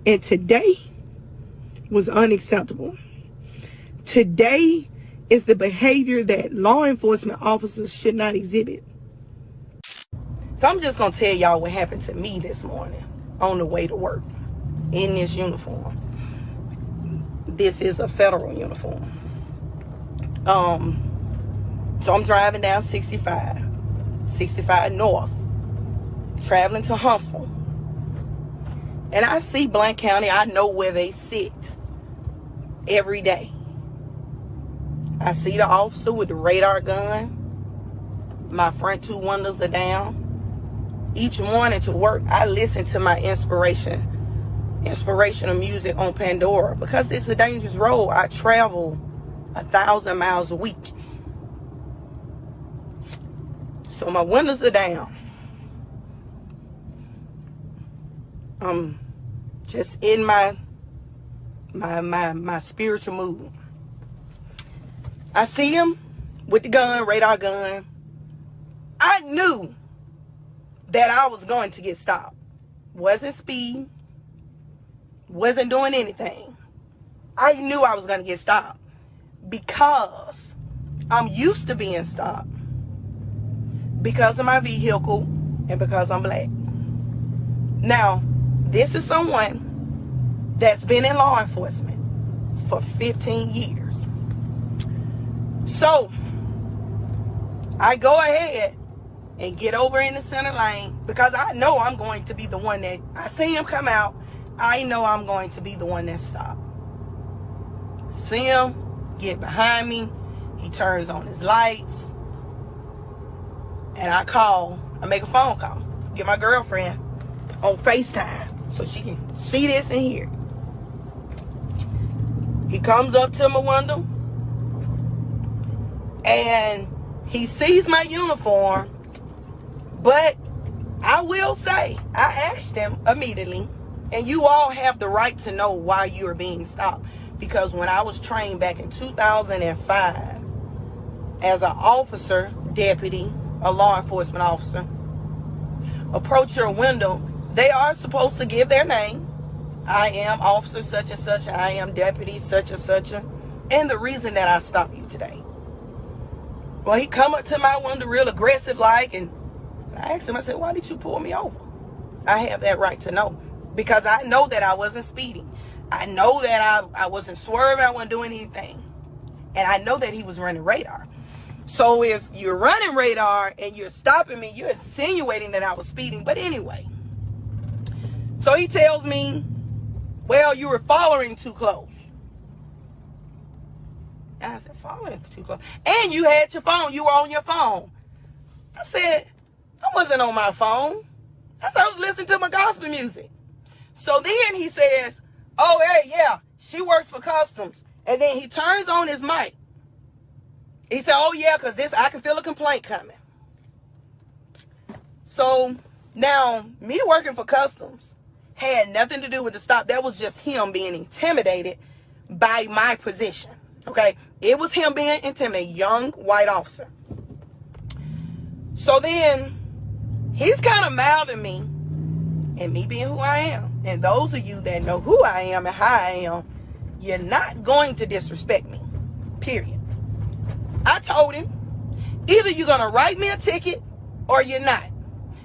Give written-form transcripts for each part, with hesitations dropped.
And today was unacceptable. Today is the behavior that law enforcement officers should not exhibit. So I'm just going to tell y'all what happened to me this morning on the way to work in this uniform. This is a federal uniform. So I'm driving down 65 North, traveling to Huntsville. And I see Blount County. I know where they sit every day. I see the officer with the radar gun. My front two windows are down. Each morning to work, I listen to my inspirational music on Pandora because it's a dangerous road. I travel 1,000 miles a week. So my windows are down. I'm just in my spiritual mood. I see him with the gun, radar gun. I knew that I was going to get stopped. Wasn't speeding. Wasn't doing anything. I knew I was going to get stopped because I'm used to being stopped because of my vehicle and because I'm black. Now, this is someone that's been in law enforcement for 15 years. So, I go ahead and get over in the center lane because I know I'm going to be the one that, I see him come out, I know I'm going to be the one that stopped. See him get behind me, he turns on his lights, and I make a phone call, get my girlfriend on FaceTime so she can see this and hear it. He comes up to my window and he sees my uniform, but I will say, I asked him immediately, and you all have the right to know why you are being stopped, because when I was trained back in 2005 as an officer, deputy, a law enforcement officer, approach your window, they are supposed to give their name. I am officer such and such, I am deputy such and such, and the reason that I stopped you today. Well, he come up to my window real aggressive like, and I asked him, I said, why did you pull me over? I have that right to know, because I know that I wasn't speeding. I know that I wasn't swerving, I wasn't doing anything. And I know that he was running radar. So if you're running radar and you're stopping me, you're insinuating that I was speeding. But anyway, so he tells me, well, you were following too close. And I said, following too close? And you had your phone. You were on your phone. I said, I wasn't on my phone. I said, I was listening to my gospel music. So then he says, oh, hey, yeah, she works for Customs. And then he turns on his mic. He said, oh, yeah, because I can feel a complaint coming. So now, me working for Customs had nothing to do with the stop. That was just him being intimidated by my position. Okay? It was him being intimidated, young white officer. So then, he's kind of mouthing me, and me being who I am. And those of you that know who I am and how I am, you're not going to disrespect me. Period. I told him, either you're going to write me a ticket or you're not.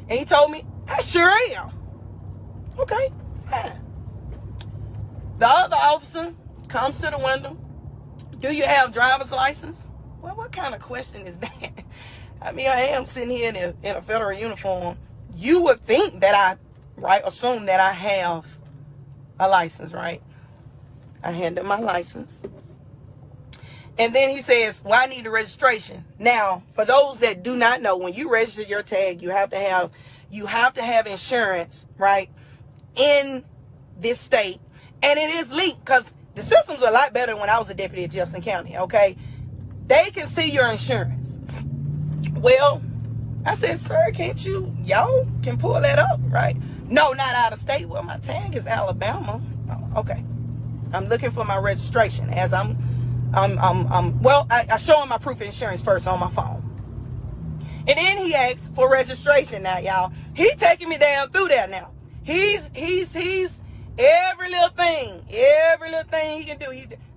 And he told me, I sure am. Okay, fine. The other officer comes to the window. Do you have driver's license? Well, what kind of question is that? I mean, I am sitting here in a federal uniform. You would think that assume that I have a license, right? I hand him my license. And then he says, well, I need a registration. Now, for those that do not know, when you register your tag, you have to have insurance, right, in this state. And it is linked because the system's a lot better when I was a deputy at Jefferson County, okay? They can see your insurance. Well, I said, sir, y'all can pull that up, right? No, not out of state. Well, my tag is Alabama. Oh, okay. I'm looking for my registration as I show him my proof of insurance first on my phone. And then he asks for registration now, y'all. He's taking me down through there now. He's every little every little thing he can do.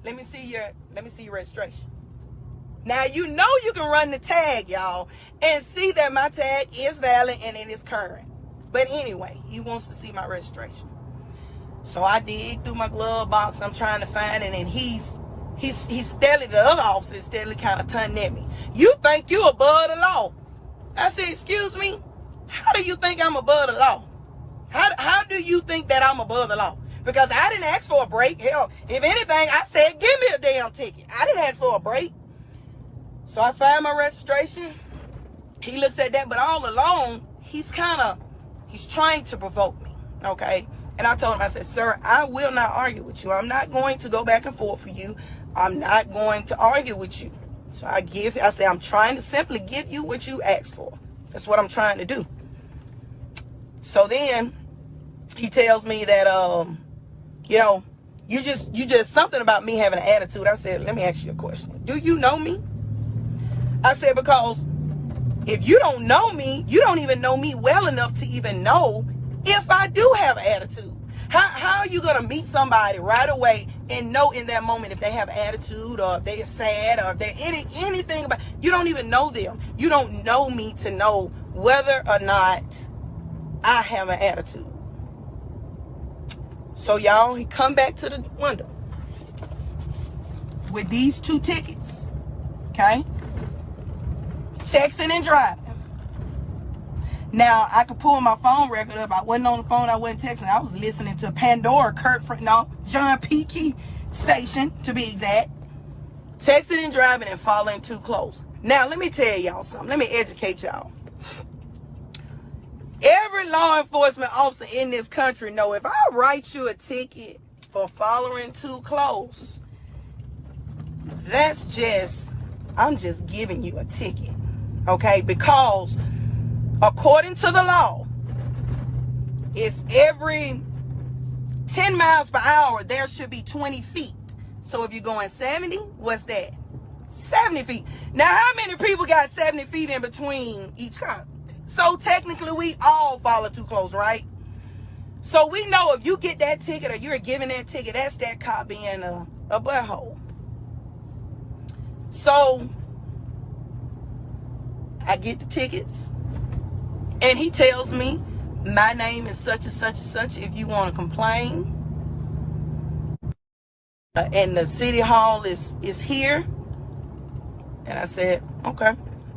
Let me see your registration. Now, you know you can run the tag, y'all, and see that my tag is valid and it is current. But anyway, he wants to see my registration. So I dig through my glove box. I'm trying to find it, and he's steadily, the other officer is steadily kind of turning at me. You think you above the law? I said, excuse me? How do you think I'm above the law? How do you think that I'm above the law? Because I didn't ask for a break. Hell, if anything, I said, give me a damn ticket. I didn't ask for a break. So I find my registration. He looks at that, but all along, he's trying to provoke me, okay? And I told him, I said, sir, I will not argue with you. I'm not going to go back and forth for you. I'm not going to argue with you. So I say, I'm trying to simply give you what you asked for. That's what I'm trying to do. So then he tells me that, you just something about me having an attitude. I said, let me ask you a question. Do you know me? I said, because if you don't know me, you don't even know me well enough to even know if I do have an attitude. How are you going to meet somebody right away and know in that moment if they have an attitude, or if they're sad, or if they're anything about, you don't even know them. You don't know me to know whether or not I have an attitude. So y'all, he come back to the window with these 2 tickets, okay? Texting and driving. Now, I could pull my phone record up. I wasn't on the phone. I wasn't texting. I was listening to Pandora, John P. Key station, to be exact. Texting and driving and following too close. Now, let me tell y'all something. Let me educate y'all. Every law enforcement officer in this country know if I write you a ticket for following too close, I'm just giving you a ticket. Okay? Because according to the law, it's every 10 miles per hour, there should be 20 feet. So if you're going 70, what's that? 70 feet. Now, how many people got 70 feet in between each car? So technically, we all follow too close, right? So we know if you get that ticket, or you're giving that ticket, that's that cop being a butthole. So I get the tickets, and he tells me, my name is such and such and such. If you want to complain, and the city hall is here. And I said, okay.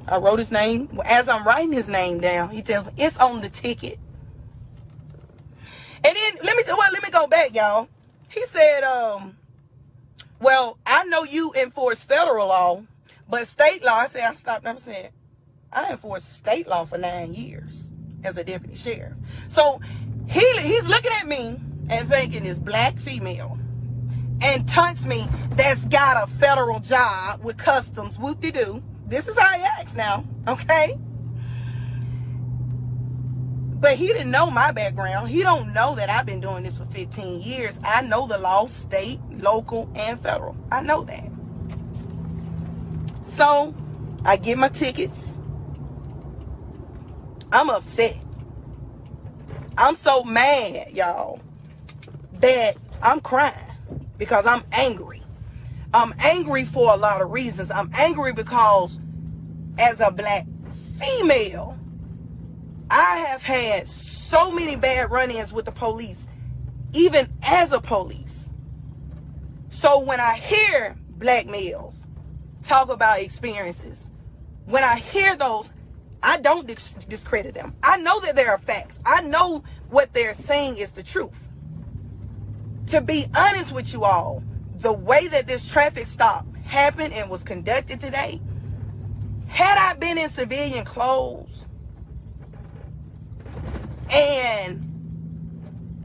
I wrote his name. As I'm writing his name down, he tells me it's on the ticket. And then let me go back, y'all. He said, well, I know you enforce federal law, but state law. I said, I enforced state law for 9 years as a deputy sheriff. So he's looking at me and thinking this black female, and taunts me that's got a federal job with customs. Whoop-de-doo. This is how he acts now, okay? But he didn't know my background. He don't know that I've been doing this for 15 years. I know the law, state, local, and federal. I know that. So I get my tickets. I'm upset. I'm so mad, y'all, that I'm crying because I'm angry. I'm angry for a lot of reasons. I'm angry because as a black female, I have had so many bad run-ins with the police, even as a police. So when I hear black males talk about experiences, when I hear those, I don't discredit them. I know that there are facts. I know what they're saying is the truth. To be honest with you all, the way that this traffic stop happened and was conducted today, had I been in civilian clothes, and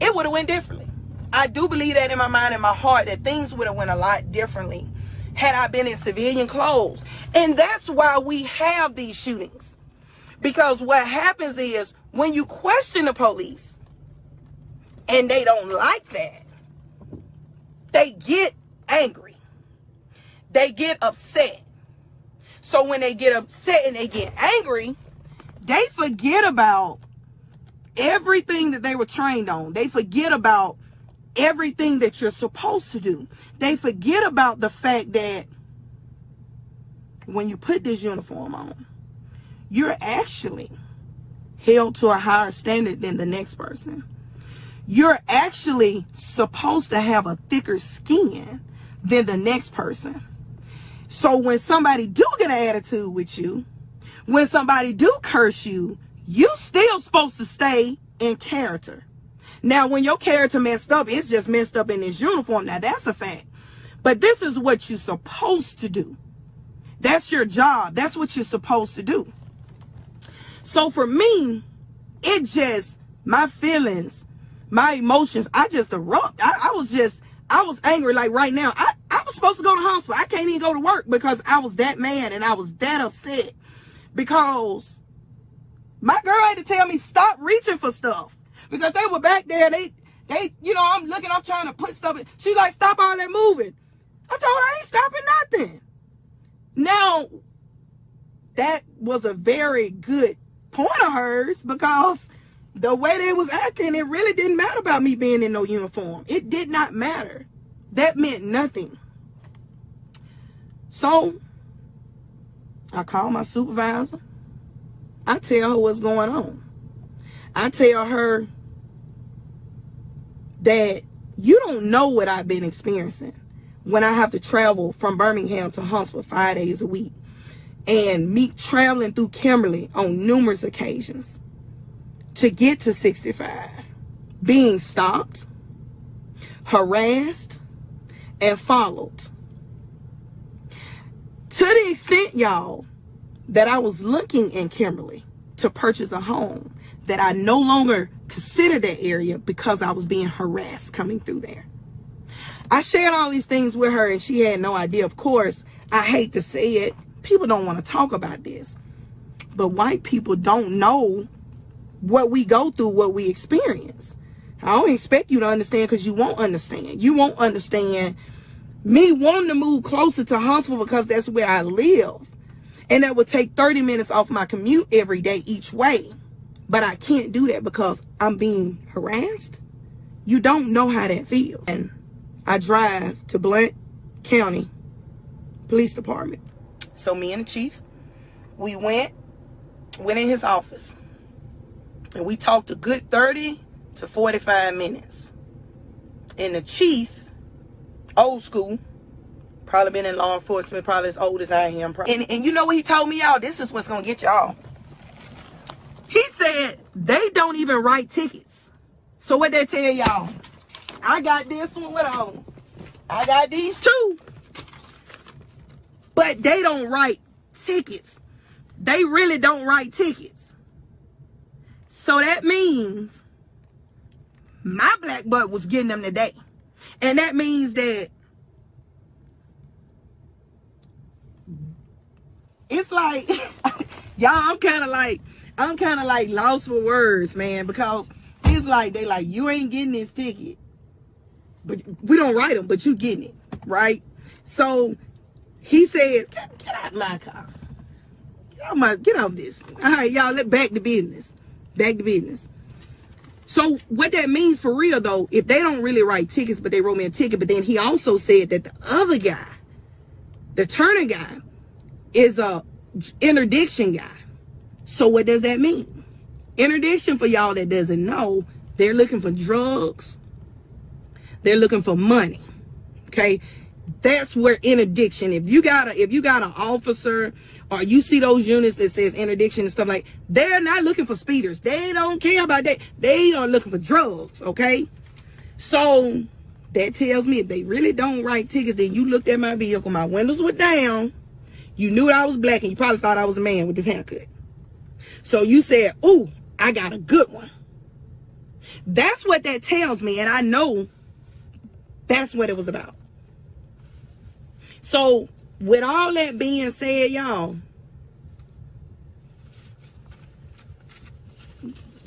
it would have went differently. I do believe that in my mind and my heart that things would have went a lot differently had I been in civilian clothes. And that's why we have these shootings. Because what happens is when you question the police and they don't like that, they get angry. They get upset. So when they get upset and they get angry, they forget about everything that they were trained on. They forget about everything that you're supposed to do. They forget about the fact that when you put this uniform on, you're actually held to a higher standard than the next person. You're actually supposed to have a thicker skin than the next person. So when somebody do get an attitude with you, when somebody do curse you, you still supposed to stay in character. Now, when your character messed up, it's just messed up in this uniform. Now, that's a fact. But this is what you're supposed to do. That's your job. That's what you're supposed to do. So for me, it just, my feelings, my emotions, I just erupt. I was angry. Like right now, I was supposed to go to the hospital. I can't even go to work because I was that mad and I was that upset. Because my girl had to tell me stop reaching for stuff. Because they were back there, they, you know, I'm trying to put stuff in. She's like, stop all that moving. I told her I ain't stopping nothing. Now, that was a very good point of hers, because the way they was acting, it really didn't matter about me being in no uniform. It did not matter. That meant nothing. So, I call my supervisor. I tell her what's going on. I tell her that you don't know what I've been experiencing when I have to travel from Birmingham to Huntsville 5 days a week, and me traveling through Kimberly on numerous occasions to get to 65, being stopped, harassed, and followed. To the extent, y'all, that I was looking in Kimberly to purchase a home, that I no longer considered that area because I was being harassed coming through there. I shared all these things with her and she had no idea. Of course, I hate to say it, people don't want to talk about this. But white people don't know what we go through, what we experience. I don't expect you to understand, because you won't understand. You won't understand me wanting to move closer to Huntsville because that's where I live. And that would take 30 minutes off my commute every day each way. But I can't do that because I'm being harassed. You don't know how that feels. And I drive to Blount County Police Department. So me and the chief, we went in his office. And we talked a good 30 to 45 minutes. And the chief, old school, probably been in law enforcement, probably as old as I am. And you know what he told me, y'all? This is what's going to get y'all. He said they don't even write tickets. So what they tell y'all? I got this one with on. I got these two. But they don't write tickets. They really don't write tickets. So that means my black butt was getting them today. And that means that it's like, y'all, I'm kind of like lost for words, man, because it's like, they like, you ain't getting this ticket. But we don't write them, but you getting it, right? So he said, get out of my car. Get off this. All right, y'all, let's back to business. Back to business. So what that means for real, though, if they don't really write tickets, but they wrote me a ticket, but then he also said that the other guy, the Turner guy, is a interdiction guy. So what does that mean? Interdiction, for y'all that doesn't know, they're looking for drugs. They're looking for money. Okay? That's where interdiction, if you got an officer, or you see those units that says interdiction and stuff like, they're not looking for speeders. They don't care about that. They are looking for drugs, okay? So that tells me if they really don't write tickets, then you looked at my vehicle, my windows were down, you knew I was black, and you probably thought I was a man with this haircut. So you said, ooh, I got a good one. That's what that tells me, and I know that's what it was about. So, with all that being said, y'all,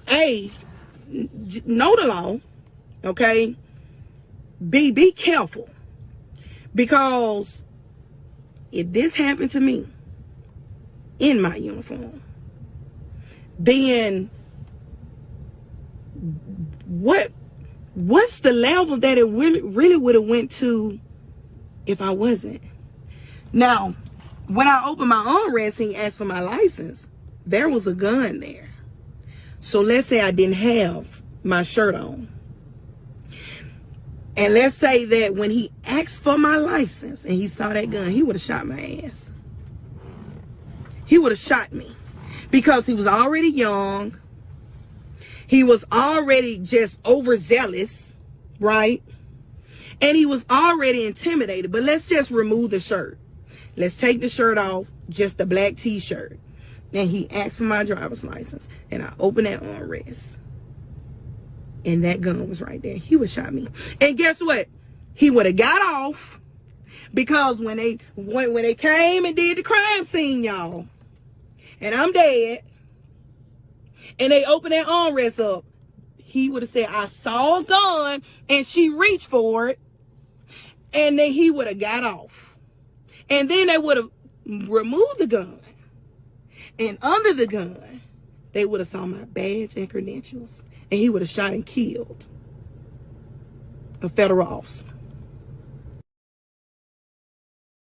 A, know the law, okay? B, be careful. Because if this happened to me in my uniform, then what what's the level that it really would have went to if I wasn't? Now, when I opened my armrest and he asked for my license, there was a gun there. So let's say I didn't have my shirt on. And let's say that when he asked for my license and he saw that gun, he would have shot my ass. He would have shot me because he was already young. He was already just overzealous, right? And he was already intimidated. But let's just remove the shirt. Let's take the shirt off, just the black t-shirt. And he asked for my driver's license. And I opened that armrest. And that gun was right there. He would have shot me. And guess what? He would have got off. Because when they came and did the crime scene, y'all, and I'm dead, and they opened that armrest up, he would have said, I saw a gun, and she reached for it, and then he would have got off. And then they would have removed the gun. And under the gun, they would have saw my badge and credentials. And he would have shot and killed a federal officer.